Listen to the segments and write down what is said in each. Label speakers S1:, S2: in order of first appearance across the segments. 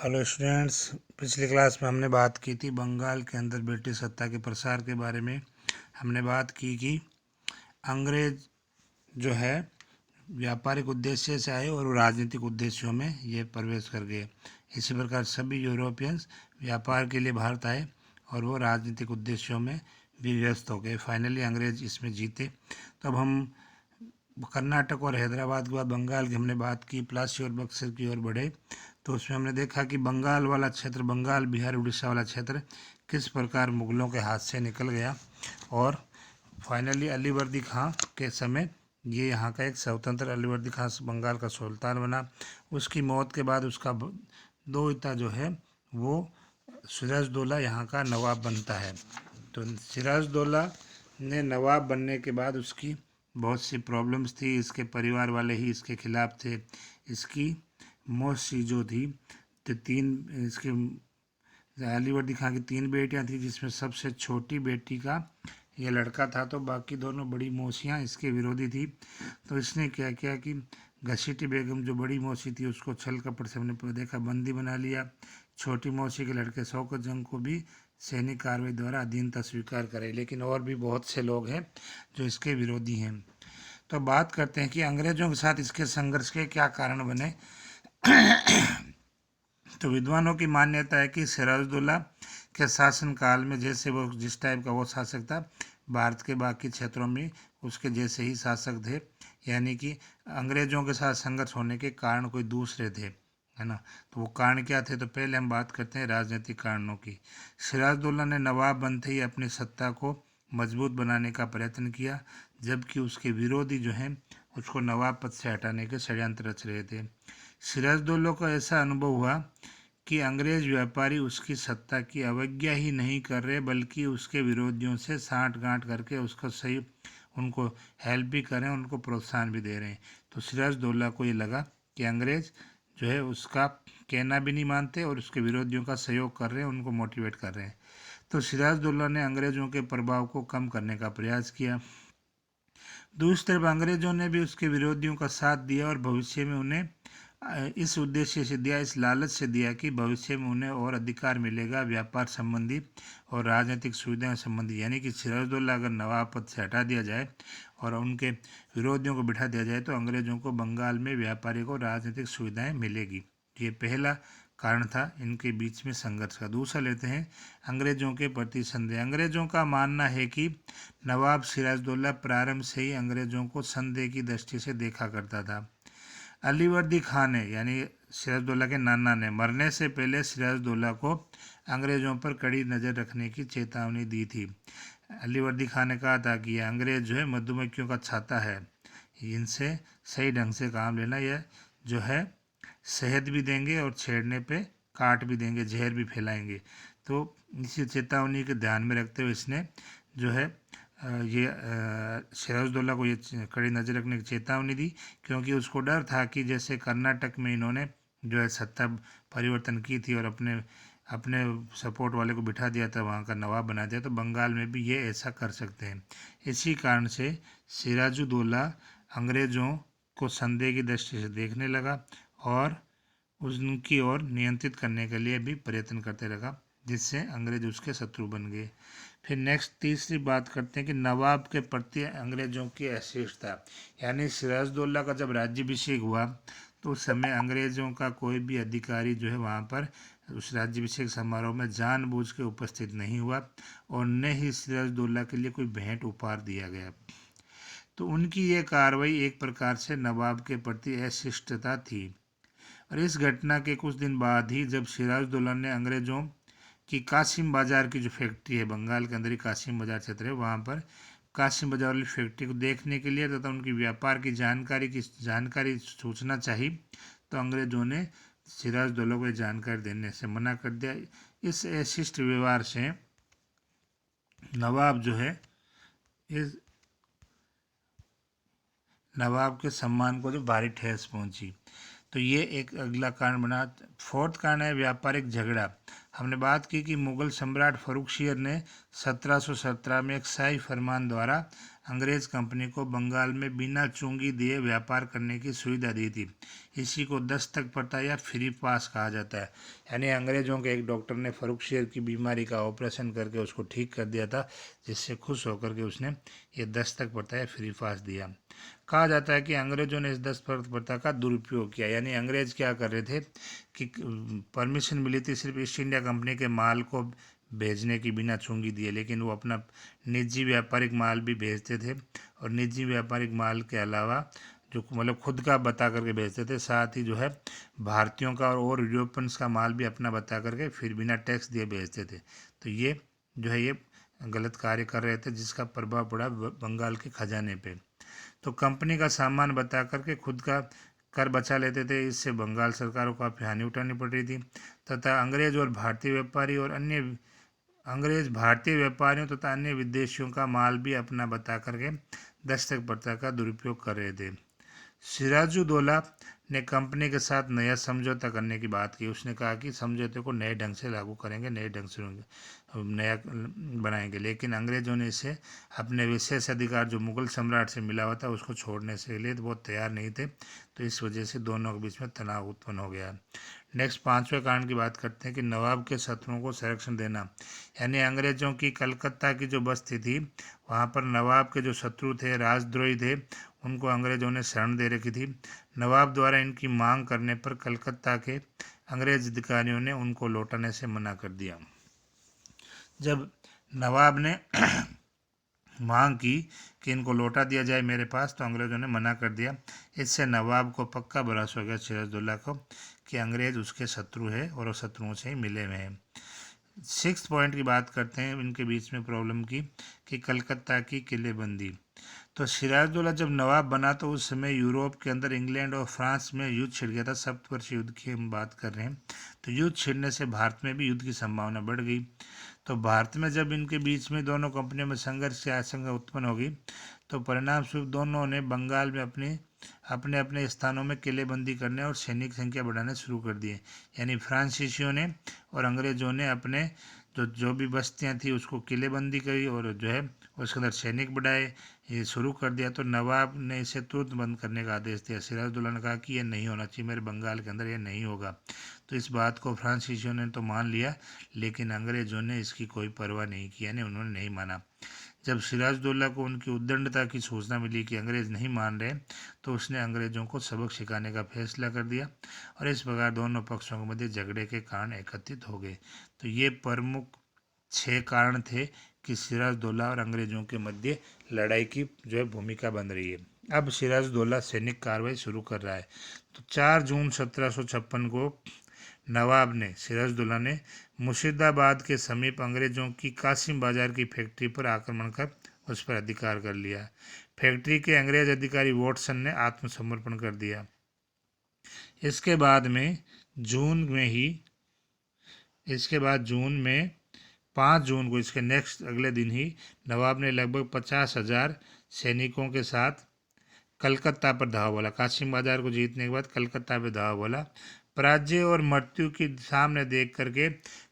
S1: Hello students. पिछली class में हमने बात की थी बंगाल के अंदर ब्रिटिश सत्ता के प्रसार के बारे में। हमने बात की कि अंग्रेज जो है व्यापारिक उद्देश्य से आए और राजनीतिक उद्देश्यों में ये प्रवेश कर गए। इसी प्रकार सभी यूरोपियंस व्यापार के लिए भारत आए और वो राजनीतिक उद्देश्यों में भी व्यस्त हो गए। फाइनली अंग्रेज इसमें जीते। तो अब हम कर्नाटक और हैदराबाद के बाद बंगाल की हमने बात की, प्लासी और बक्सर की ओर बढ़े। तो उसमें हमने देखा कि बंगाल वाला क्षेत्र, बंगाल बिहार उड़ीसा वाला क्षेत्र किस प्रकार मुगलों के हाथ से निकल गया और फाइनली अलीवर्दी खां के समय ये यहाँ का एक स्वतंत्र अलीवर्दी खां बंगाल का सुल्तान बना। उसकी मौत के बाद उसका दोहिता जो है वो सिराजदौला यहाँ का नवाब बनता है। तो सिराजदौला ने नवाब बनने के बाद उसकी बहुत सी प्रॉब्लम्स थी। इसके परिवार वाले ही इसके खिलाफ थे। इसकी मौसी जो थी तो इसके अलीवर्दी खां की 3 बेटियां थी, जिसमें सबसे छोटी बेटी का ये लड़का था। तो बाकी दोनों बड़ी मौसियाँ इसके विरोधी थी। तो इसने क्या किया कि घसीटी बेगम जो बड़ी मौसी थी उसको छल कपट से हमने देखा बंदी बना लिया। छोटी मौसी के लड़के शौकत जंग को भी सैनिक कार्रवाई द्वारा अधीनता स्वीकार करे। लेकिन और भी बहुत से लोग हैं जो इसके विरोधी हैं। तो बात करते हैं कि अंग्रेजों के साथ इसके संघर्ष के क्या कारण बने। तो विद्वानों की मान्यता है कि सिराजुद्दौला के शासनकाल में जैसे वो जिस टाइप का वो शासक था, भारत के बाकी क्षेत्रों में उसके जैसे ही शासक थे। यानी कि अंग्रेजों के साथ संघर्ष होने के कारण कोई दूसरे थे, है ना। तो वो कारण क्या थे? तो पहले हम बात करते हैं राजनीतिक कारणों की। सिराजुद्दौला ने नवाब बनते ही अपनी सत्ता को मजबूत बनाने का प्रयत्न किया, जबकि उसके विरोधी जो हैं उसको नवाब पद से हटाने के षड्यंत्र रच रहे थे। सिराजुद्दौला को ऐसा अनुभव हुआ कि अंग्रेज व्यापारी उसकी सत्ता की अवज्ञा ही नहीं कर रहे, बल्कि उसके विरोधियों से साठगांठ करके उसको सही उनको हेल्प भी कर रहे हैं, उनको प्रोत्साहन भी दे रहे हैं। तो सिराजुद्दौला को ये लगा कि अंग्रेज जो है उसका कहना भी नहीं मानते और उसके विरोधियों का सहयोग कर रहे हैं, उनको मोटिवेट कर रहे हैं। तो सिराजुद्दौला ने अंग्रेजों के प्रभाव को कम करने का प्रयास किया। दूसरी तरफ अंग्रेजों ने भी उसके विरोधियों का साथ दिया और भविष्य में उन्हें इस उद्देश्य से दिया, इस लालच से दिया कि भविष्य में उन्हें और अधिकार मिलेगा व्यापार संबंधी और राजनीतिक सुविधाएं संबंधी। यानी कि सिराजुद्दौला अगर नवाब पद से हटा दिया जाए और उनके विरोधियों को बिठा दिया जाए तो अंग्रेजों को बंगाल में व्यापारिक और राजनीतिक सुविधाएं मिलेगी। ये पहला कारण था इनके बीच में संघर्ष का। दूसरा लेते हैं अंग्रेजों के प्रति संदेह। अंग्रेजों का मानना है कि नवाब सिराजुद्दौला प्रारंभ से ही अंग्रेजों को संदेह की दृष्टि से देखा करता था। अलीवर्दी खां ने, यानी सिराजुद्दौला के नाना ने, मरने से पहले सिराजुद्दौला को अंग्रेजों पर कड़ी नज़र रखने की चेतावनी दी थी। अलीवर्दी खां ने कहा था कि यह अंग्रेज जो है मधुमक्खियों का छाता है, इनसे सही ढंग से काम लेना। यह जो है शहद भी देंगे और छेड़ने पे काट भी देंगे, जहर भी फैलाएंगे। तो इसी चेतावनी के ध्यान में रखते हुए इसने जो है ये सिराजुद्दौला को ये कड़ी नज़र रखने की चेतावनी दी, क्योंकि उसको डर था कि जैसे कर्नाटक में इन्होंने जो है सत्ता परिवर्तन की थी और अपने अपने सपोर्ट वाले को बिठा दिया था, वहाँ का नवाब बना दिया, तो बंगाल में भी ये ऐसा कर सकते हैं। इसी कारण से सिराजुद्दौला अंग्रेज़ों को संदेह की दृष्टि से देखने लगा और उनकी ओर नियंत्रित करने के लिए भी प्रयत्न करते रहा, जिससे अंग्रेज उसके शत्रु बन गए। फिर नेक्स्ट तीसरी बात करते हैं कि नवाब के प्रति अंग्रेजों की असहिष्णुता। यानी सिराजुद्दौला का जब राज्याभिषेक हुआ तो उस समय अंग्रेजों का कोई भी अधिकारी जो है वहाँ पर उस राज्याभिषेक समारोह में जानबूझ के उपस्थित नहीं हुआ और न ही सिराजुद्दौला के लिए कोई भेंट उपहार दिया गया। तो उनकी ये कार्रवाई एक प्रकार से नवाब के प्रति अशिष्टता थी। और इस घटना के कुछ दिन बाद ही जब सिराजुद्दौला ने अंग्रेजों की कासिम बाजार की जो फैक्ट्री है, बंगाल के अंदर ही कासिम बाजार क्षेत्र है, वहाँ पर कासिम बाजार वाली फैक्ट्री को देखने के लिए तथा उनकी व्यापार की जानकारी सूचना चाहिए, तो अंग्रेजों ने सिराजुद्दौला को जानकारी देने से मना कर दिया। इस अशिष्ट व्यवहार से नवाब जो है इस नवाब के सम्मान को जो भारी ठेस पहुंची। तो ये एक अगला कारण बना। फोर्थ कारण है व्यापारिक झगड़ा। हमने बात की कि मुगल सम्राट फर्रुखशियर ने 1717 में एक शाही फरमान द्वारा अंग्रेज कंपनी को बंगाल में बिना चुंगी दिए व्यापार करने की सुविधा दी थी। इसी को दस्तक प्रथा या फ्री पास कहा जाता है। यानी अंग्रेजों के एक डॉक्टर ने फर्रुखशियर की बीमारी का ऑपरेशन करके उसको ठीक कर दिया था, जिससे खुश होकर के उसने ये दस्तक प्रथा या फ्री पास दिया। कहा जाता है कि अंग्रेजों ने इस दस्तक प्रथा का दुरुपयोग किया। यानी अंग्रेज क्या कर रहे थे कि परमिशन मिली थी सिर्फ ईस्ट इंडिया कंपनी के माल को भेजने की बिना चुंगी दिए, लेकिन वो अपना निजी व्यापारिक माल भी भेजते थे, और निजी व्यापारिक माल के अलावा जो मतलब खुद का बता करके भेजते थे, साथ ही जो है भारतीयों का और यूरोपियंस का माल भी अपना बता करके फिर बिना टैक्स दिए भेजते थे। तो ये जो है ये गलत कार्य कर रहे थे, जिसका प्रभाव पड़ा बंगाल के खजाने पे। तो कंपनी का सामान बता करके खुद का कर बचा लेते थे। इससे बंगाल सरकार को काफ़ी हानि उठानी पड़ रही थी, तथा अंग्रेज भारतीय व्यापारियों तथा अन्य विदेशियों का माल भी अपना बता करके दस्तक प्रथा का दुरुपयोग कर रहे थे। सिराजुद्दौला ने कंपनी के साथ नया समझौता करने की बात की। उसने कहा कि समझौते को नए ढंग से लागू करेंगे, नए ढंग से नया बनाएंगे, लेकिन अंग्रेजों ने इसे अपने विशेष अधिकार जो मुगल सम्राट से मिला हुआ था उसको छोड़ने से लिए तो बहुत तैयार नहीं थे। तो इस वजह से दोनों के बीच में तनाव उत्पन्न हो गया। नेक्स्ट पांचवें कारण की बात करते हैं कि नवाब के शत्रुओं को संरक्षण देना। यानी अंग्रेजों की कलकत्ता की जो बस्ती थी, वहाँ पर नवाब के जो शत्रु थे, राजद्रोही थे, उनको अंग्रेजों ने शरण दे रखी थी। नवाब द्वारा इनकी मांग करने पर कलकत्ता के अंग्रेज अधिकारियों ने उनको लौटाने से मना कर दिया। जब नवाब ने मांग की कि इनको लौटा दिया जाए मेरे पास, तो अंग्रेज़ों ने मना कर दिया। इससे नवाब को पक्का भरोसा हो गया सिराजुद्दौला को कि अंग्रेज़ उसके शत्रु है और वो शत्रुओं से ही मिले हुए हैं। सिक्स्थ पॉइंट की बात करते हैं इनके बीच में प्रॉब्लम की, कि कलकत्ता की किलेबंदी। तो सिराजुद्दौला जब नवाब बना तो उस समय यूरोप के अंदर इंग्लैंड और फ्रांस में युद्ध छिड़ गया था। सप्तवर्षीय युद्ध की हम बात कर रहे हैं। तो युद्ध छिड़ने से भारत में भी युद्ध की संभावना बढ़ गई। तो भारत में जब इनके बीच में दोनों कंपनियों में संघर्ष की आशंका उत्पन्न होगी, तो परिणाम स्वरूप दोनों ने बंगाल में अपने अपने स्थानों में किलेबंदी करने और सैनिक संख्या बढ़ाने शुरू कर दिए। यानी फ्रांसीसियों ने और अंग्रेजों ने अपने जो भी बस्तियां थी उसको किलेबंदी करी और जो है उसके अंदर सैनिक बढ़ाए, ये शुरू कर दिया। तो नवाब ने इसे तुरंत बंद करने का आदेश दिया। सिराजुद्दौला ने कहा कि ये नहीं होना चाहिए, मेरे बंगाल के अंदर ये नहीं होगा। तो इस बात को फ्रांसीसियों ने तो मान लिया, लेकिन अंग्रेजों ने इसकी कोई परवाह नहीं की, यानी उन्होंने नहीं माना। जब सिराजुद्दौला को उनकी उद्दंडता की सूचना मिली कि अंग्रेज नहीं मान रहे, तो उसने अंग्रेजों को सबक सिखाने का फैसला कर दिया, और इस प्रकार दोनों पक्षों के मध्य झगड़े के कारण एकत्रित हो गए। तो ये प्रमुख 6 कारण थे कि सिराजुद्दौला और अंग्रेजों के मध्य लड़ाई की जो है भूमिका बन रही है। अब सिराजुद्दौला सैनिक कार्रवाई शुरू कर रहा है। तो 4 जून 1756 को सिराजुद्दौला ने मुर्शिदाबाद के समीप अंग्रेजों की कासिम बाजार की फैक्ट्री पर आक्रमण कर उस पर अधिकार कर लिया। फैक्ट्री के अंग्रेज अधिकारी वॉटसन ने आत्मसमर्पण कर दिया। इसके बाद जून में 5 जून को, इसके नेक्स्ट अगले दिन ही, नवाब ने लगभग 50,000 सैनिकों के साथ कलकत्ता पर धावा बोला। कासिम बाजार को जीतने के बाद कलकत्ता पर धावा बोला। पराजय और मृत्यु की सामने देख करके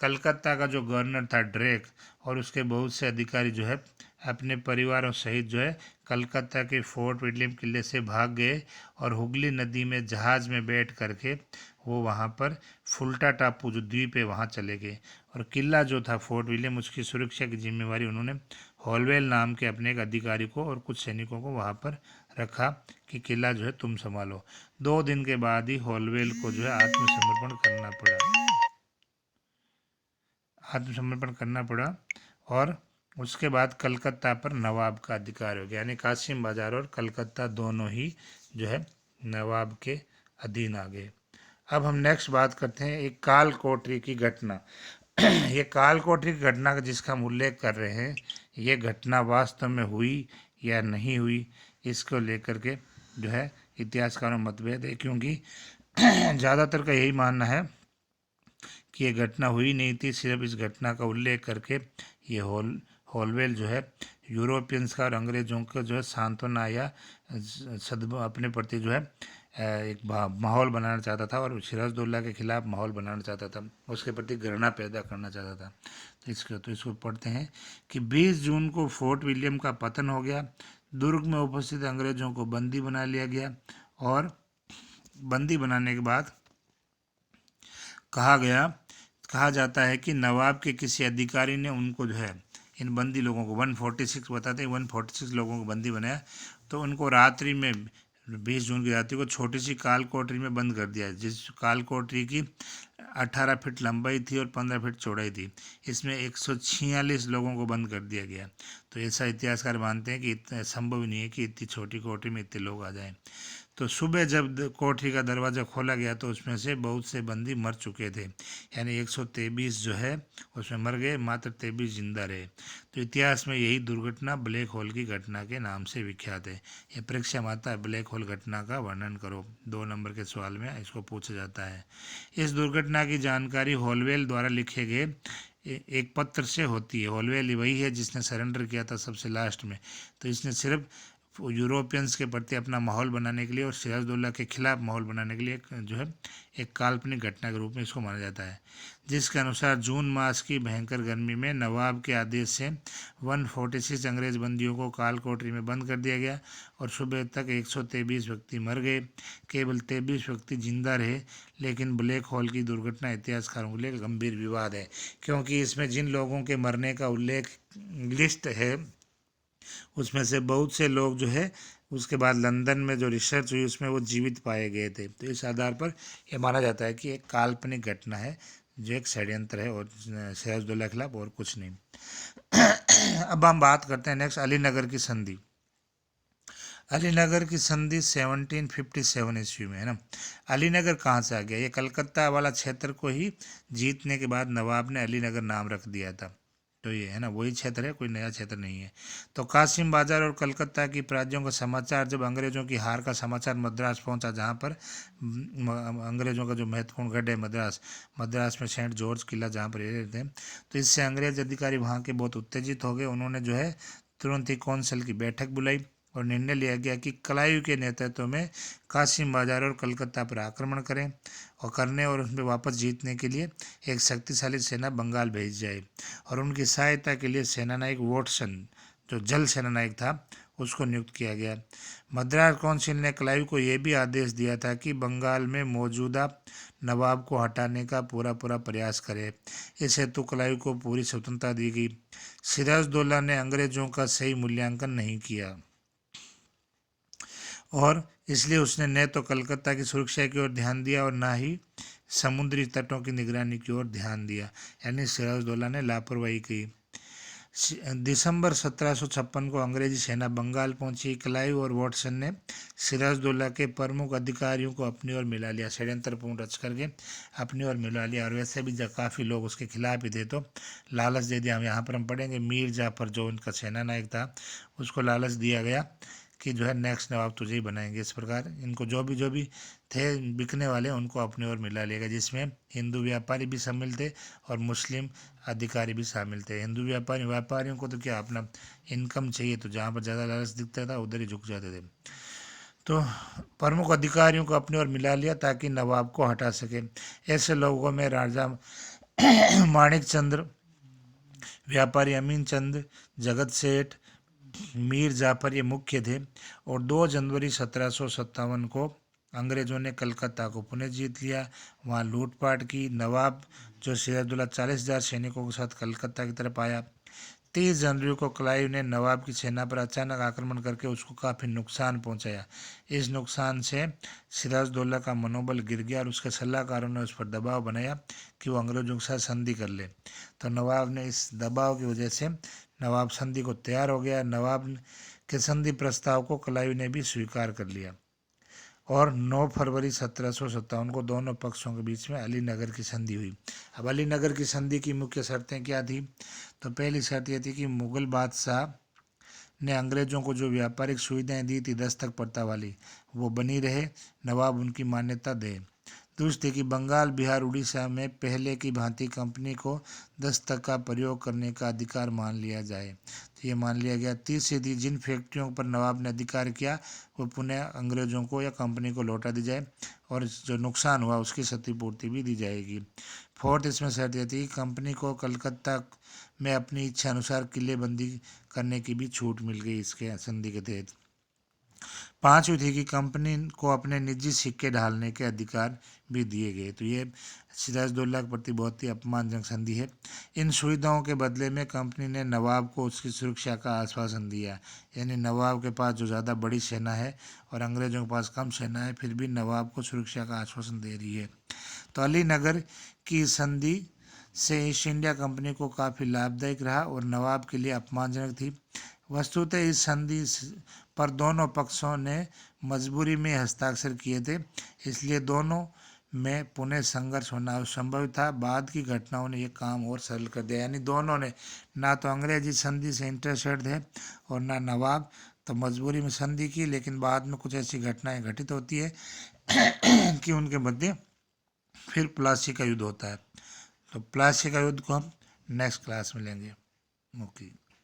S1: कलकत्ता का जो गवर्नर था ड्रेक और उसके बहुत से अधिकारी जो है अपने परिवारों सहित जो है कलकत्ता के फोर्ट विलियम किले से भाग गए, और हुगली नदी में जहाज़ में बैठ करके वो वहाँ पर फुल्टा टापू जो द्वीप है वहाँ चले गए, और किला जो था फोर्ट विलियम उसकी सुरक्षा की जिम्मेवारी उन्होंने हॉलवेल नाम के अपने एक अधिकारी को और कुछ सैनिकों को वहाँ पर रखा कि किला जो है तुम संभालो। 2 दिन के बाद ही हॉलवेल को जो है आत्मसमर्पण करना पड़ा, और उसके बाद कलकत्ता पर नवाब का अधिकार हो गया। यानी कासिम बाजार और कलकत्ता दोनों ही जो है नवाब के अधीन आ गए। अब हम नेक्स्ट बात करते हैं एक काल कोठरी की घटना। ये काल कोठरी की घटना का जिसका हम उल्लेख कर रहे हैं, ये घटना वास्तव में हुई या नहीं हुई, इसको लेकर के जो है इतिहासकारों में मतभेद है, क्योंकि ज़्यादातर का यही मानना है कि ये घटना हुई नहीं थी। सिर्फ इस घटना का उल्लेख करके ये हॉलवेल जो है यूरोपियंस का और अंग्रेजों का जो है सांत्वना या अपने प्रति जो है एक माहौल बनाना चाहता था और सिराजुद्दौला के खिलाफ माहौल बनाना चाहता था, उसके प्रति घृणा पैदा करना चाहता था। इसको पढ़ते हैं कि 20 जून को फोर्ट विलियम का पतन हो गया, दुर्ग में उपस्थित अंग्रेजों को बंदी बना लिया गया और बंदी बनाने के बाद कहा जाता है कि नवाब के किसी अधिकारी ने उनको जो है इन बंदी लोगों को 146 बताते हैं 146 लोगों को बंदी बनाया, तो उनको रात्रि में 20 जून की रात्रि को छोटी सी काल कोठरी में बंद कर दिया, जिस काल कोठरी की 18 फीट लंबाई थी और 15 फीट चौड़ाई थी। इसमें 146 लोगों को बंद कर दिया गया। तो ऐसा इतिहासकार मानते हैं कि इतना संभव नहीं है कि इतनी छोटी कोठरी में इतने लोग आ जाएं। तो सुबह जब कोठरी का दरवाज़ा खोला गया तो उसमें से बहुत से बंदी मर चुके थे, यानी 123 जो है उसमें मर गए, मात्र 23 जिंदा रहे। तो इतिहास में यही दुर्घटना ब्लैक होल की घटना के नाम से विख्यात है। ये परीक्षा में आता है, ब्लैक होल घटना का वर्णन करो, 2 नंबर के सवाल में इसको पूछा जाता है। इस दुर्घटना की जानकारी हॉलवेल द्वारा लिखे गए एक पत्र से होती है। हॉलवेल वही है जिसने सरेंडर किया था सबसे लास्ट में। तो इसने सिर्फ यूरोपियंस के प्रति अपना माहौल बनाने के लिए और सिराजुद्दौला के खिलाफ माहौल बनाने के लिए जो है एक काल्पनिक घटना के रूप में इसको माना जाता है, जिसके अनुसार जून मास की भयंकर गर्मी में नवाब के आदेश से 146 अंग्रेज बंदियों को काल कोठरी में बंद कर दिया गया और सुबह तक 123 व्यक्ति मर गए, केवल 23 व्यक्ति जिंदा रहे। लेकिन ब्लैक होल की दुर्घटना इतिहासकारों के लिए गंभीर विवाद है, क्योंकि इसमें जिन लोगों के मरने का उल्लेख लिस्ट है उसमें से बहुत से लोग जो है उसके बाद लंदन में जो रिसर्च हुई उसमें वो जीवित पाए गए थे। तो इस आधार पर यह माना जाता है कि एक काल्पनिक घटना है जो एक षड्यंत्र है और सिराजुद्दौला के खिलाफ और कुछ नहीं। अब हम बात करते हैं नेक्स्ट अलीनगर की संधि। अलीनगर की संधि 1757 ईस्वी में है ना। अलीनगर कहाँ से आ गया? ये कलकत्ता वाला क्षेत्र को ही जीतने के बाद नवाब ने अलीनगर नाम रख दिया था। तो ये है ना वही क्षेत्र है, कोई नया क्षेत्र नहीं है। तो कासिम बाजार और कलकत्ता की पराजयों का समाचार जब अंग्रेजों की हार का समाचार मद्रास पहुंचा, जहां पर अंग्रेजों का जो महत्वपूर्ण गढ़ है मद्रास में सेंट जॉर्ज किला जहां पर ये रहते हैं, तो इससे अंग्रेज अधिकारी वहां के बहुत उत्तेजित हो गए। उन्होंने जो है तुरंत ही कौंसिल की बैठक बुलाई और निर्णय लिया गया कि क्लाइव के नेतृत्व में कासिम बाजार और कलकत्ता पर आक्रमण करें और उसमें वापस जीतने के लिए एक शक्तिशाली सेना बंगाल भेज जाए और उनकी सहायता के लिए सेनानायक वॉटसन जो जल सेनानायक था उसको नियुक्त किया गया। मद्रास काउंसिल ने क्लाइव को यह भी आदेश दिया था कि बंगाल में मौजूदा नवाब को हटाने का पूरा प्रयास करे। इस हेतु क्लाइव को पूरी स्वतंत्रता दी गई। सिराजुद्दौला ने अंग्रेजों का सही मूल्यांकन नहीं किया और इसलिए उसने न तो कलकत्ता की सुरक्षा की ओर ध्यान दिया और न ही समुद्री तटों की निगरानी की ओर ध्यान दिया, यानी सिराजुद्दौला ने लापरवाही की। दिसंबर 1756 को अंग्रेजी सेना बंगाल पहुंची। क्लाइव और वॉटसन ने सिराजुद्दौला के प्रमुख अधिकारियों को अपनी ओर मिला लिया, षड्यंत्रपूर्ण रच करके अपनी ओर मिला लिया। और वैसे भी जब काफ़ी लोग उसके खिलाफ ही थे तो लालच दे दिया। हम यहाँ पर पढ़ेंगे मीर जाफर जो उनका सेना नायक था उसको लालच दिया गया कि जो है नेक्स्ट नवाब तुझे ही बनाएंगे। इस प्रकार इनको जो भी थे बिकने वाले उनको अपनी ओर मिला लिया, जिसमें हिंदू व्यापारी भी शामिल थे और मुस्लिम अधिकारी भी शामिल थे। हिंदू व्यापारियों को तो क्या अपना इनकम चाहिए, तो जहाँ पर ज़्यादा लालच दिखता था उधर ही झुक जाते थे। तो प्रमुख अधिकारियों को अपनी ओर मिला लिया ताकि नवाब को हटा सके। ऐसे लोगों में राजा माणिक चंद्र, व्यापारी अमीन चंद, जगत सेठ, मीर जाफर ये मुख्य थे। और 2 जनवरी 1757 को अंग्रेजों ने कलकत्ता को पुनः जीत लिया, वहाँ लूटपाट की। नवाब जो सिराजुद्दौला 40,000 सैनिकों के साथ कलकत्ता की तरफ आया। 30 जनवरी को क्लाइव ने नवाब की सेना पर अचानक आक्रमण करके उसको काफ़ी नुकसान पहुंचाया। इस नुकसान से सिराजुद्दौला का मनोबल गिर गया और उसके सलाहकारों ने उस पर दबाव बनाया कि वो अंग्रेजों के साथ संधि कर ले। तो नवाब ने इस दबाव की वजह से नवाब संधि को तैयार हो गया। नवाब के संधि प्रस्ताव को क्लाइव ने भी स्वीकार कर लिया और 9 फरवरी 1757 को दोनों पक्षों के बीच में अलीनगर की संधि हुई। अब अलीनगर की संधि की मुख्य शर्तें क्या थी? तो पहली शर्त यह थी कि मुगल बादशाह ने अंग्रेजों को जो व्यापारिक सुविधाएं दी थी दस्तक प्रथा वाली वो बनी रहे, नवाब उनकी मान्यता दे। दूसरी कि बंगाल, बिहार, उड़ीसा में पहले की भांति कंपनी को दस्तक का प्रयोग करने का अधिकार मान लिया जाए, तो ये मान लिया गया। तीसरी थी जिन फैक्ट्रियों पर नवाब ने अधिकार किया वो पुनः अंग्रेजों को या कंपनी को लौटा दी जाए और जो नुकसान हुआ उसकी क्षतिपूर्ति भी दी जाएगी। फोर्थ इसमें शर्त यह थी कंपनी को कलकत्ता में अपनी इच्छा अनुसार किलेबंदी करने की भी छूट मिल गई इसके संधि के तहत। पांचवी थी कि कंपनी को अपने निजी सिक्के ढालने के अधिकार भी दिए गए। तो ये सिराजदौल्ला के प्रति बहुत ही अपमानजनक संधि है। इन सुविधाओं के बदले में कंपनी ने नवाब को उसकी सुरक्षा का आश्वासन दिया, यानी नवाब के पास जो ज़्यादा बड़ी सेना है और अंग्रेजों के पास कम सेना है, फिर भी नवाब को सुरक्षा का आश्वासन दे रही है। तो अलीनगर की संधि से ईस्ट इंडिया कंपनी को काफ़ी लाभदायक रहा और नवाब के लिए अपमानजनक थी। वस्तुतः इस संधि पर दोनों पक्षों ने मजबूरी में हस्ताक्षर किए थे, इसलिए दोनों में पुनः संघर्ष होना असंभव था। बाद की घटनाओं ने यह काम और सरल कर दिया, यानी दोनों ने ना तो अंग्रेजी संधि से इंटरेस्टेड थे और ना नवाब, तो मजबूरी में संधि की, लेकिन बाद में कुछ ऐसी घटनाएं घटित होती है कि उनके मध्य फिर प्लासी का युद्ध होता है। तो प्लासी का युद्ध को हम नेक्स्ट क्लास में लेंगे। ओके।